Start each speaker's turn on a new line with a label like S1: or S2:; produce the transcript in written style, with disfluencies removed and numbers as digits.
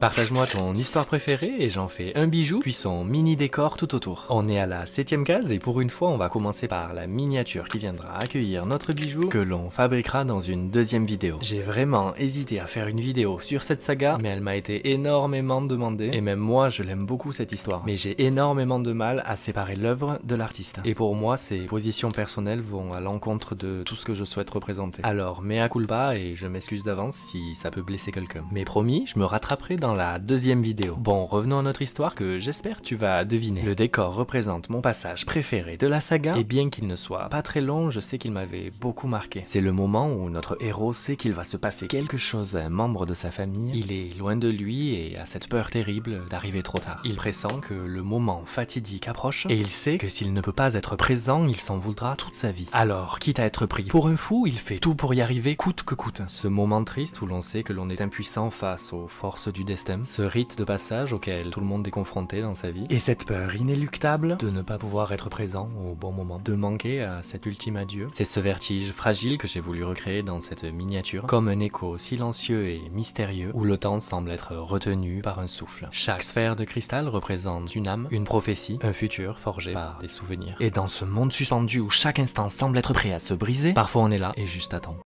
S1: Partage-moi ton histoire préférée et j'en fais un bijou, puis son mini décor tout autour. On est à la 7ème case et pour une fois on va commencer par la miniature qui viendra accueillir notre bijou que l'on fabriquera dans une deuxième vidéo. J'ai vraiment hésité à faire une vidéo sur cette saga, mais elle m'a été énormément demandée et même moi je l'aime beaucoup cette histoire. Mais j'ai énormément de mal à séparer l'œuvre de l'artiste. Et pour moi ces positions personnelles vont à l'encontre de tout ce que je souhaite représenter. Alors mea culpa et je m'excuse d'avance si ça peut blesser quelqu'un. Mais promis, je me rattraperai dans la deuxième vidéo. Bon, revenons à notre histoire que j'espère tu vas deviner. Le décor représente mon passage préféré de la saga et bien qu'il ne soit pas très long, je sais qu'il m'avait beaucoup marqué. C'est le moment où notre héros sait qu'il va se passer quelque chose à un membre de sa famille. Il est loin de lui et a cette peur terrible d'arriver trop tard. Il pressent que le moment fatidique approche et il sait que s'il ne peut pas être présent, il s'en voudra toute sa vie. Alors, quitte à être pris pour un fou, il fait tout pour y arriver coûte que coûte. Ce moment triste où l'on sait que l'on est impuissant face aux forces du destin. Ce rite de passage auquel tout le monde est confronté dans sa vie. Et cette peur inéluctable de ne pas pouvoir être présent au bon moment. De manquer à cet ultime adieu. C'est ce vertige fragile que j'ai voulu recréer dans cette miniature. Comme un écho silencieux et mystérieux où le temps semble être retenu par un souffle. Chaque sphère de cristal représente une âme, une prophétie, un futur forgé par des souvenirs. Et dans ce monde suspendu où chaque instant semble être prêt à se briser, parfois on est là et juste attend.